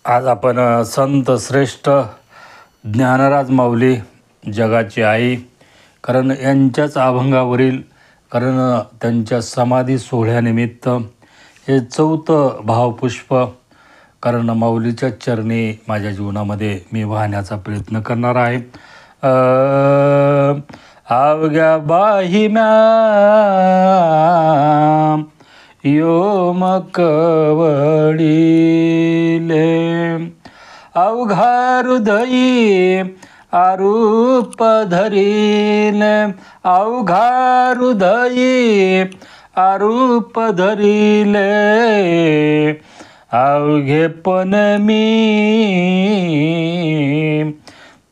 आज आपण संत श्रेष्ठ ज्ञानराज माऊली जगाची आई कारण यांच्याच अभंगावरील कारण त्यांच्या समाधी सोहळ्यानिमित्त हे 4थं भावपुष्प कारण माऊलीच्या चरणी माझ्या जीवनामध्ये मी वाहण्याचा प्रयत्न करणार आहे. अवघ्या बाहिम्या योमकवडीले अवघा हृदयी आरूप धरिले अवघा हृदयी आरूप धरिले अवघेपण मी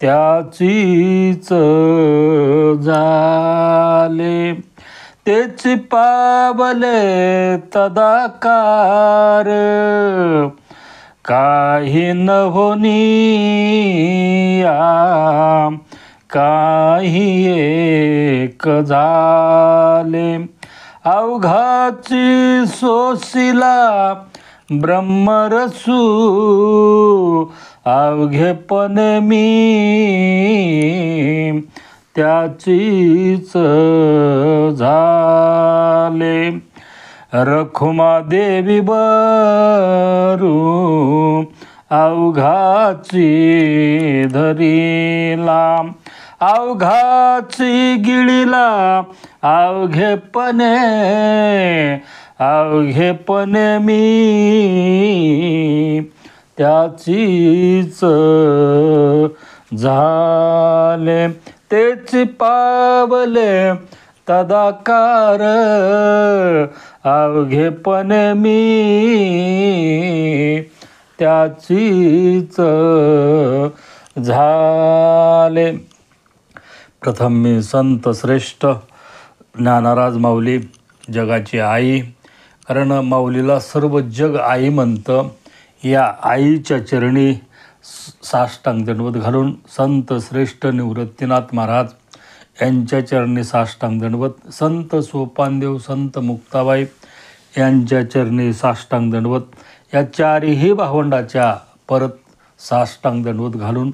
त्याचीच झाले तेच पावले तदाकार काही न होनिया काही एक झाले अवघाची सोसिला ब्रह्मरसू अवघेपण मी त्याचीच झाले रखुमा देवी बरू अवघाची धरिला अवघाची गिळीला अवघेपणे मी त्याचीच झाले तेच पावले तदाकार अवघेपण मी त्याचीच झाले. प्रथम मी संत श्रेष्ठ ज्ञानराज माऊली जगाची आई कारण माऊलीला सर्व जग आई म्हणतं. या आईच्या चरणी साष्टांग दंडवत घालून संत श्रेष्ठ निवृत्तीनाथ महाराज यांच्या चरणी साष्टांग दंडवत, संत सोपानदेव संत मुक्ताबाई यांच्या चरणी साष्टांग दंडवत, या चारही भावंडाच्या परत साष्टांग दंडवत घालून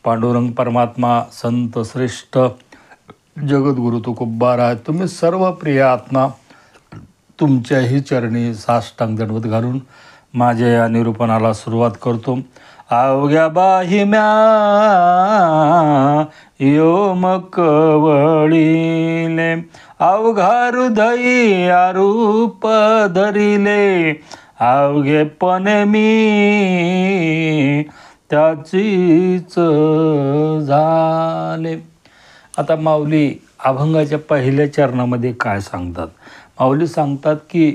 पांडुरंग परमात्मा संत श्रेष्ठ जगद्गुरु तुकोबाराय तुम्ही सर्व प्रिय आत्मा तुमच्याही चरणी साष्टांग दंडवत घालून माझ्या या निरूपणाला सुरुवात करतो. अवघ्या बाहिम्या योमकवळीले अवघा हृदयी आरूप धरिले अवघेपण मी त्याचीच झाले. आता माऊली अभंगाच्या पहिल्या चरणामध्ये काय सांगतात? माऊली सांगतात की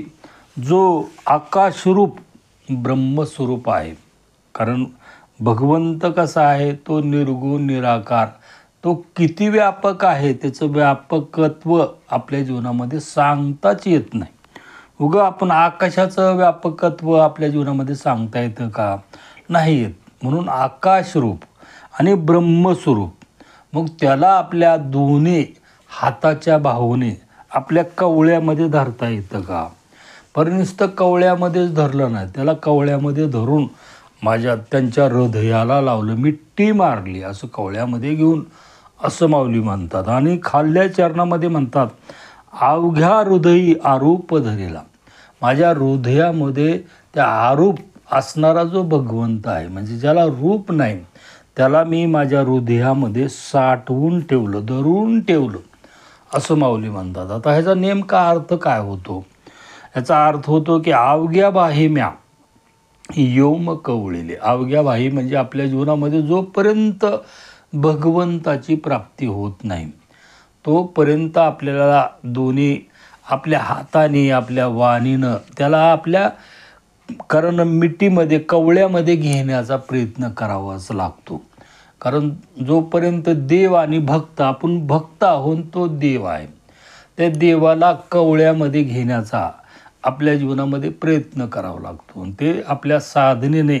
जो आकाशरूप ब्रह्मस्वरूप आहे कारण भगवंत कसा आहे तो निर्गुण निराकार, तो किती व्यापक आहे त्याचं व्यापकत्व आपल्या जीवनामध्ये सांगताच येत नाही. उगा आपण आकाशाचं व्यापकत्व आपल्या जीवनामध्ये सांगता येतं का? नाही येत. म्हणून आकाशरूप आणि ब्रह्मस्वरूप मग त्याला आपल्या दोन्ही हाताच्या बाहुने आपल्या कवळ्यामध्ये धरता येतं का? पर नुसतं कवळ्यामध्येच धरलं नाही, त्याला कवळ्यामध्ये धरून त्यांच्या हृदयाला लावलं, मिट्टी मारली असं कवळ्यामध्ये घेऊन असं माऊली म्हणतात. आणि खाल्ल्या चरणामध्ये म्हणतात अवघ्या हृदयी आरूप धरिला, माझ्या हृदयामध्ये त्या आरूप असणारा जो भगवंत आहे म्हणजे ज्याला रूप नाही त्याला मी माझ्या हृदयामध्ये साठवून ठेवलं, धरून ठेवलं असं माऊली म्हणतात. आता ह्याचा नेमका अर्थ काय होतो? याचा अर्थ होतो की अवघ्या बाहिम्या योमकवळीले, अवघ्या बाही म्हणजे आपल्या जीवनामध्ये जोपर्यंत भगवंताची प्राप्ती होत नाही तोपर्यंत आपल्याला दोन्ही आपल्या हाताने आपल्या वाणीनं त्याला आपल्या कारण मिट्टीमध्ये कवळ्यामध्ये घेण्याचा प्रयत्न करावाच लागतो. कारण जोपर्यंत देव आणि भक्त, आपण भक्त आहोत तो देव आहे, त्या देवाला कवळ्यामध्ये घेण्याचा आपल्या जीवनामध्ये प्रयत्न करावा लागतो. ते आपल्या साधनेने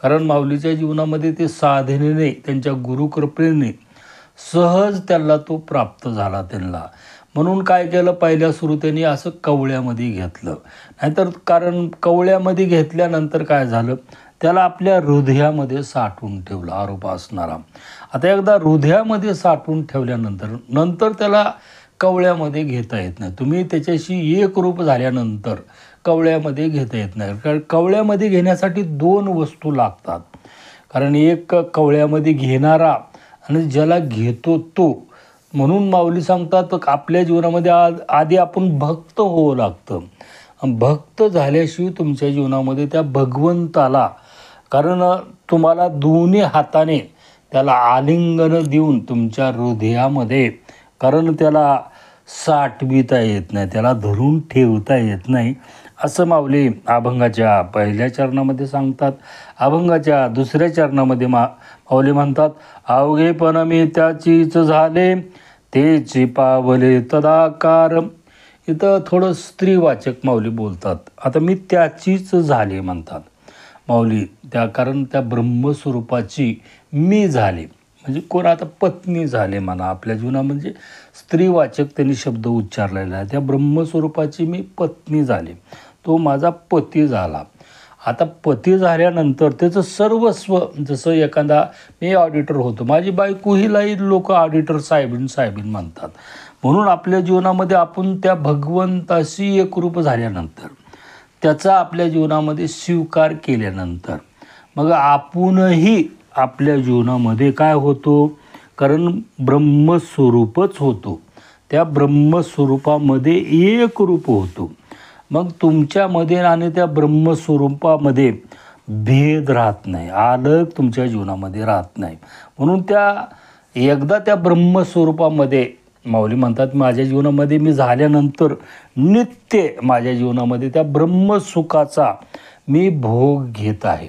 कारण माऊलीच्या जीवनामध्ये ते साधनेने त्यांच्या गुरुकृपेने सहज त्याला तो प्राप्त झाला त्यांना. म्हणून काय केलं, पहिल्या सुरू त्यांनी असं कवळ्यामध्ये घेतलं. नाहीतर कारण कवळ्यामध्ये घेतल्यानंतर काय झालं, त्याला आपल्या हृदयामध्ये साठवून ठेवलं आरोप असणारा. आता एकदा हृदयामध्ये साठवून ठेवल्यानंतर त्याला कवळ्यामध्ये घेता येत नाही. तुम्ही त्याच्याशी एकरूप झाल्यानंतर कवळ्यामध्ये घेता येत नाही. कारण कवळ्यामध्ये घेण्यासाठी 2 वस्तू लागतात. कारण एक कवळ्यामध्ये घेणारा आणि ज्याला घेतो तो. म्हणून माऊली सांगतात आपल्या जीवनामध्ये आधी आपण भक्त होवं लागतं. भक्त झाल्याशिवाय तुमच्या जीवनामध्ये त्या भगवंताला, कारण तुम्हाला दोन्ही हाताने त्याला आलिंगन देऊन तुमच्या हृदयामध्ये, कारण त्याला साठविता येत नाही, त्याला धरून ठेवता येत नाही, असं माऊली अभंगाच्या 1ल्या चरणामध्ये सांगतात. अभंगाच्या 2ऱ्या चरणामध्ये माऊली म्हणतात, अवघेपण मी त्याचीच झाले तेची पावले तदाकार. इथं थोडं स्त्रीवाचक माऊली बोलतात. आता मी त्याचीच झाले म्हणतात माऊली, कारण त्या ब्रह्मस्वरूपाची मी झाले, म्हणजे कोण आता पत्नी झाले म्हणा आपल्या जीवनामध्ये, स्त्रीवाचक त्यांनी शब्द उच्चारलेला आहे. त्या ब्रह्मस्वरूपाची मी पत्नी झाले, तो माझा पती झाला. आता पती झाल्यानंतर त्याचं सर्वस्व, जसं एखादा मी ऑडिटर होतो, माझी बायको हिलाही लोक ऑडिटर साहेबीन म्हणतात. म्हणून आपल्या जीवनामध्ये आपण त्या भगवंताशी एकरूप झाल्यानंतर, त्याचा आपल्या जीवनामध्ये स्वीकार केल्यानंतर मग आपणही आपल्या जीवनामध्ये काय होतो, कारण ब्रह्मस्वरूपच होतो. त्या ब्रह्मस्वरूपामध्ये एकरूप होतो. मग तुमच्यामध्ये आणि त्या ब्रह्मस्वरूपामध्ये भेद राहत नाही, अलग तुमच्या जीवनामध्ये राहत नाही. म्हणून एकदा त्या ब्रह्मस्वरूपामध्ये माऊली म्हणतात, माझ्या जीवनामध्ये मी झाल्यानंतर नित्य माझ्या जीवनामध्ये त्या ब्रह्मसुखाचा मी भोग घेत आहे.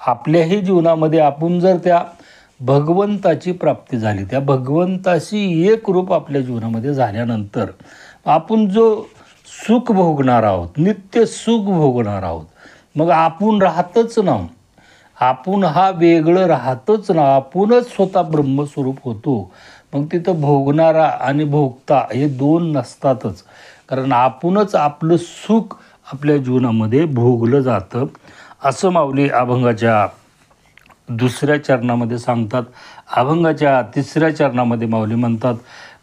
आपल्याही जीवनामध्ये आपण जर त्या भगवंताची प्राप्ती झाली, त्या भगवंताशी एकरूप आपल्या जीवनामध्ये झाल्यानंतर आपण जो सुख भोगणार आहोत, नित्य सुख भोगणार आहोत. मग आपण राहतच ना, आपण हा वेगळं राहतच ना, आपणच स्वतः ब्रह्मस्वरूप होतो. मग तिथं भोगणारा आणि भोगता हे 2 नसतातच, कारण आपणच आपलं सुख आपल्या जीवनामध्ये भोगलं जातं, असं माऊली अभंगाच्या 2ऱ्या चरणामध्ये सांगतात. अभंगाच्या 3ऱ्या चरणामध्ये माऊली म्हणतात,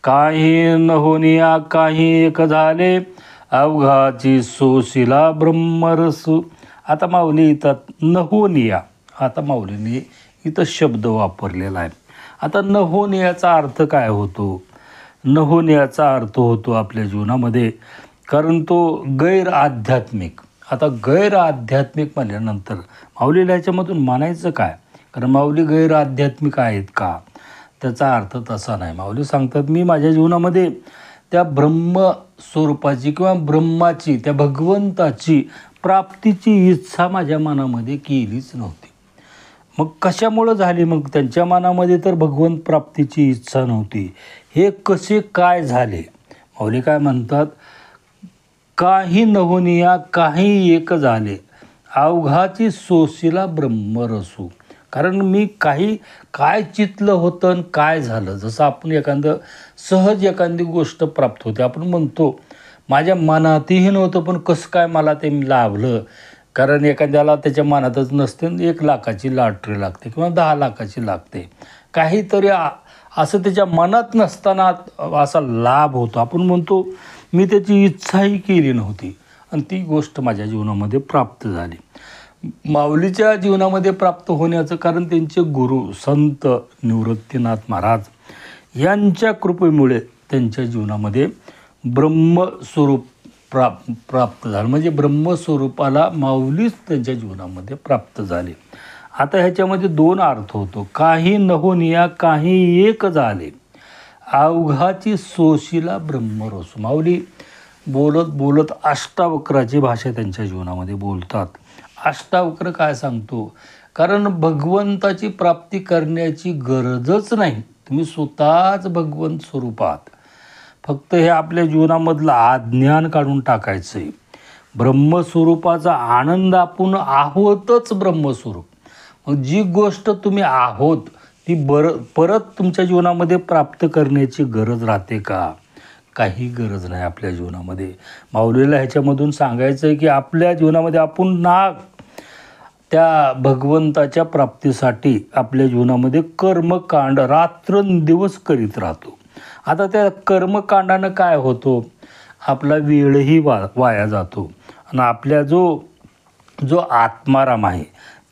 काही न होनिया काही एक झाले अवघाची सोशिला ब्रह्मरसू. आता माऊली इथं नहोनिया, आता माऊलीने इथं शब्द वापरलेला आहे. आता नहोनियाचा अर्थ काय होतो? नहोनियाचा अर्थ होतो आपल्या जीवनामध्ये, कारण तो गैर आध्यात्मिक. आता गैर आध्यात्मिक म्हणल्यानंतर माऊलीला ह्याच्यामधून म्हणायचं काय? कारण माऊली गैर आध्यात्मिक आहेत का? त्याचा अर्थ तसा नाही. माऊली सांगतात, मी माझ्या जीवनामध्ये त्या ब्रह्मस्वरूपाची किंवा ब्रह्माची, त्या भगवंताची प्राप्तीची इच्छा माझ्या मनामध्ये केलीच नव्हती. मग कशामुळं झाली? मग त्यांच्या मनामध्ये तर भगवंत प्राप्तीची इच्छा नव्हती. हे कसे काय झाले? माऊली काय म्हणतात, काही नहोनिया काही एक झाले अवघाची सोशिला ब्रह्मरसू. कारण मी काय चितलं होतं आणि काय झालं. जसं आपण सहज एखादी गोष्ट प्राप्त होते, आपण म्हणतो माझ्या मनातही नव्हतं पण कसं काय मला ते लाभलं. कारण एखाद्याला त्याच्या मनातच नसते, 1 लाखाची लॉटरी लागते किंवा 10 लाखाची लागते, काहीतरी असं त्याच्या मनात नसताना असा लाभ होतो. आपण म्हणतो मी त्याची इच्छाही केली नव्हती आणि ती गोष्ट माझ्या जीवनामध्ये प्राप्त झाली. माऊलीच्या जीवनामध्ये प्राप्त होण्याचं कारण त्यांचे गुरु संत निवृत्तीनाथ महाराज यांच्या कृपेमुळे त्यांच्या जीवनामध्ये ब्रह्मस्वरूप प्राप्त झालं. म्हणजे ब्रह्मस्वरूपाला माऊलीच त्यांच्या जीवनामध्ये प्राप्त झाले. आता ह्याच्यामध्ये 2 अर्थ होतो, काही नहोनिया काही एक झाले अवघाची सोशिला ब्रह्मरसू. माऊली बोलत अष्टावक्राची भाषा त्यांच्या जीवनामध्ये बोलतात. अष्टावक्र काय सांगतो, कारण भगवंताची प्राप्ती करण्याची गरजच नाही, तुम्ही स्वतःच भगवंत स्वरूप आहात. फक्त हे आपल्या जीवनामधलं अज्ञान काढून टाकायचं आहे. ब्रह्मस्वरूपाचा आनंद आपण आहोतच ब्रह्मस्वरूप. मग जी गोष्ट तुम्ही आहोत ती परत तुमच्या जीवनामध्ये प्राप्त करण्याची गरज राहते का? काही गरज नाही आपल्या जीवनामध्ये. माऊलीला ह्याच्यामधून सांगायचं आहे की आपल्या जीवनामध्ये आपण त्या भगवंताच्या प्राप्तीसाठी आपल्या जीवनामध्ये कर्मकांड रात्रंदिवस करीत राहतो. आता त्या कर्मकांडानं काय होतो, आपला वेळही वाया जातो आणि आपल्या जो आत्माराम आहे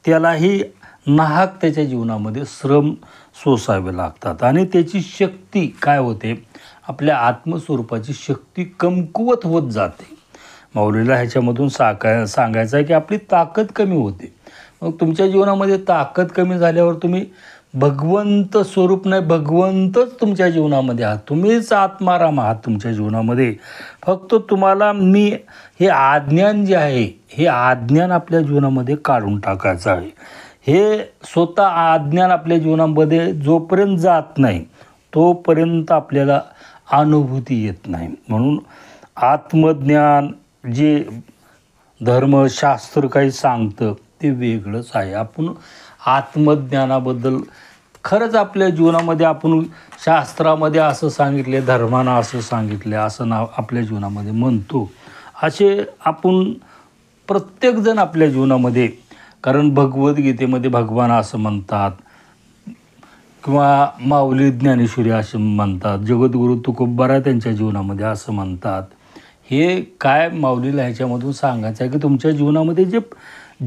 त्यालाही नाहक त्याच्या जीवनामध्ये श्रम सोसावे लागतात आणि त्याची शक्ती काय होते, आपल्या आत्मस्वरूपाची शक्ती कमकुवत होत जाते. माऊलीला ह्याच्यामधून सांगायचं आहे की आपली ताकद कमी होते. मग तुमच्या जीवनामध्ये ताकद कमी झाल्यावर तुम्ही भगवंत स्वरूप नाही, भगवंतच तुमच्या जीवनामध्ये आहात, तुम्हीच आत्माराम आहात तुमच्या जीवनामध्ये. फक्त तुम्हाला मी हे अज्ञान जे आहे हे अज्ञान आपल्या जीवनामध्ये काढून टाकायचं आहे. हे स्वतः अज्ञान आपल्या जीवनामध्ये जोपर्यंत जात नाही तोपर्यंत आपल्याला अनुभूती येत नाही. म्हणून आत्मज्ञान जे धर्मशास्त्र काही सांगतं ते वेगळंच आहे. आपण आत्मज्ञानाबद्दल खरंच आपल्या जीवनामध्ये आपण शास्त्रामध्ये असं सांगितले, धर्मानं असं सांगितले असं नाव आपल्या जीवनामध्ये म्हणतो. असे आपण प्रत्येकजण आपल्या जीवनामध्ये, कारण भगवद्गीतेमध्ये भगवान असं म्हणतात किंवा माऊली ज्ञानेश्वरी असं म्हणतात, जगद्गुरू तुकोबारा त्यांच्या जीवनामध्ये असं म्हणतात. हे काय माऊलीला ह्याच्यामधून सांगायचं आहे की तुमच्या जीवनामध्ये जे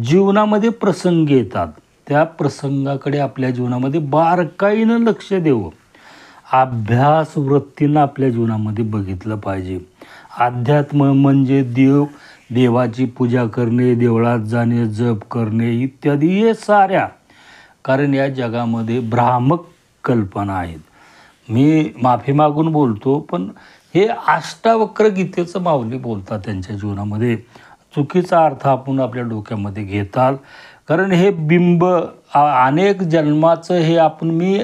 जीवनामध्ये प्रसंग येतात त्या प्रसंगाकडे आपल्या जीवनामध्ये बारकाईनं लक्ष देऊ, अभ्यास वृत्तीनं आपल्या जीवनामध्ये बघितलं पाहिजे. अध्यात्म म्हणजे देवाची पूजा करणे, देवळात जाणे, जप करणे इत्यादी हे साऱ्या, कारण या जगामध्ये भ्रामक कल्पना आहेत. मी माफी मागून बोलतो, पण हे अष्टावक्र गीतेचं माऊली बोलतात त्यांच्या जीवनामध्ये. चुकीचा अर्थ आपण आपल्या डोक्यामध्ये घेताल, कारण हे बिंब अनेक जन्माचं हे आपण मी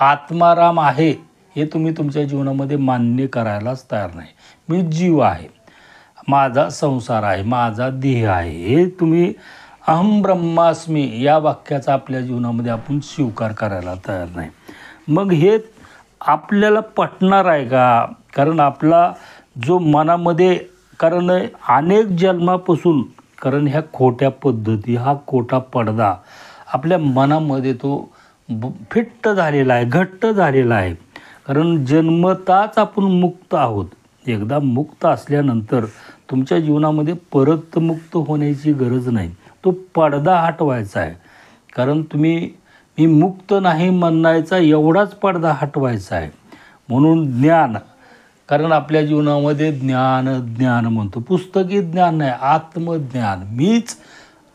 आत्माराम आहे हे तुम्ही तुमच्या जीवनामध्ये मान्य करायलाच तयार नाही. मी जीव आहे, माझा संसार आहे, माझा देह आहे, हे तुम्ही अहम ब्रह्मास्मी या वाक्याचा आपल्या जीवनामध्ये आपण स्वीकार करायला तयार नाही. मग हे आपल्याला पटणार आहे का? कारण आपला जो मनामध्ये, कारण अनेक जन्मापासून, कारण ह्या खोट्या पद्धती, हा खोटा पडदा आपल्या मनामध्ये तो फिट्ट झालेला आहे, घट्ट झालेला आहे. कारण जन्मताच आपण मुक्त आहोत. एकदा मुक्त असल्यानंतर तुमच्या जीवनामध्ये परत मुक्त होण्याची गरज नाही, तो पडदा हटवायचा आहे. कारण मी मुक्त नाही म्हणायचा एवढाच पडदा हटवायचा आहे. म्हणून ज्ञान, कारण आपल्या जीवनामध्ये ज्ञान म्हणतो, पुस्तकी ज्ञान नाही, आत्मज्ञान. मीच,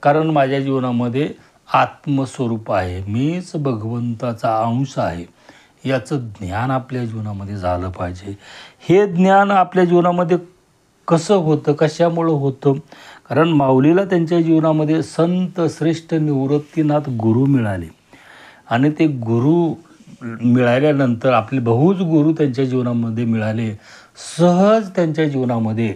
कारण माझ्या जीवनामध्ये आत्मस्वरूप आहे, मीच भगवंताचा अंश आहे, याचं ज्ञान आपल्या जीवनामध्ये झालं पाहिजे. हे ज्ञान आपल्या जीवनामध्ये कसं होतं, कशामुळं होतं? कारण माऊलीला त्यांच्या जीवनामध्ये संत श्रेष्ठ निवृत्तीनाथ गुरु मिळाले आणि ते गुरु मिळाल्यानंतर आपले बहुज गुरु त्यांच्या जीवनामध्ये मिळाले. सहज त्यांच्या जीवनामध्ये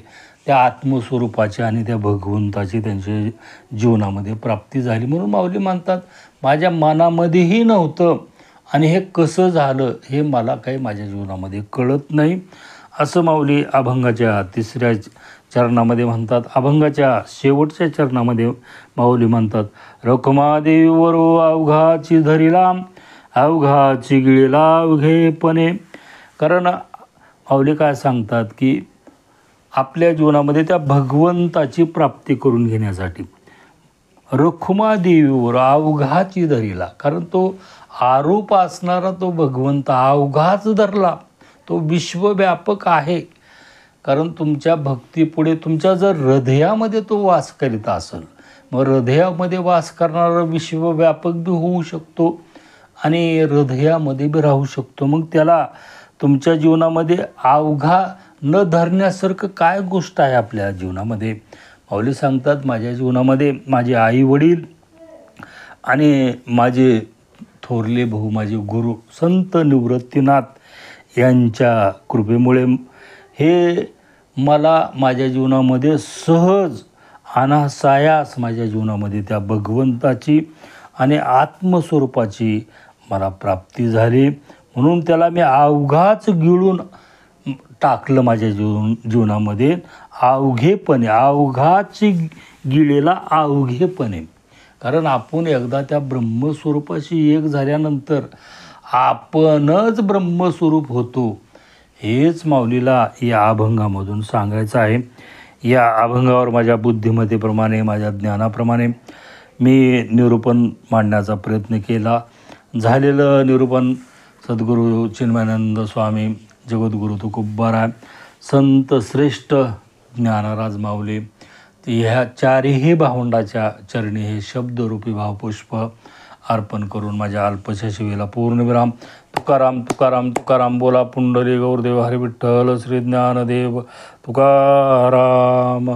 त्या आत्मस्वरूपाची आणि त्या भगवंताची त्यांच्या जीवनामध्ये प्राप्ती झाली. म्हणून माऊली म्हणतात, माझ्या मनामध्येही नव्हतं आणि हे कसं झालं हे मला काही माझ्या जीवनामध्ये कळत नाही, असं माऊली अभंगाच्या 3ऱ्या चरणामध्ये म्हणतात. अभंगाच्या शेवटच्या चरणामध्ये माऊली म्हणतात, रखुमादेवीवर अवघाची धरिला, अवघाची गिळेला अवघेपणे. कारण माऊली काय सांगतात की आपल्या जीवनामध्ये त्या भगवंताची प्राप्ती करून घेण्यासाठी रखुमादेवीवर अवघाची धरिला, कारण तो आरूप असणारा तो भगवंत अवघाच धरला, तो विश्वव्यापक आहे. कारण तुमच्या भक्तीपुढे तुमच्या जर हृदयामध्ये तो वास करीत असेल, मग हृदयामध्ये वास करणारा विश्वव्यापक बी होऊ शकतो आणि हृदयामध्ये बी राहू शकतो. मग त्याला तुमच्या जीवनामध्ये अवघा न धरण्यासारखं काय गोष्ट आहे आपल्या जीवनामध्ये? माऊली सांगतात, माझ्या जीवनामध्ये माझे आई वडील आणि माझे थोरले भाऊ, माझे गुरु संत निवृत्तीनाथ यांच्या कृपेमुळे हे मला माझ्या जीवनामध्ये सहज अनासायास माझ्या जीवनामध्ये त्या भगवंताची आणि आत्मस्वरूपाची मला प्राप्ती झाली. म्हणून त्याला मी अवघाच गिळून टाकलं माझ्या जीवनामध्ये, अवघेपणे, अवघाची गिळेला अवघेपणे. कारण आपण एकदा त्या ब्रह्मस्वरूपाशी एक झाल्यानंतर आपणच ब्रह्मस्वरूप होतो, हेच माऊलीला या अभंगामधून सांगायचं आहे. या अभंगावर माझ्या बुद्धिमत्तेप्रमाणे, माझ्या ज्ञानाप्रमाणे मी निरूपण मांडण्याचा प्रयत्न केला. झालेलं निरूपण सद्गुरू चिन्मयानंद स्वामी, जगद्गुरू तुकोबाराय, संत श्रेष्ठ ज्ञानराज माऊली ह्या चारही भावंडाच्या चरणी हे शब्दरूपी भावपुष्प अर्पण करून माझ्या अल्पशा शिवेला पूर्णविराम. तुकाराम तुकाराम तुकाराम. बोला पुंडलिक गौरदेव हरी विठ्ठल श्री ज्ञानदेव तुकाराम.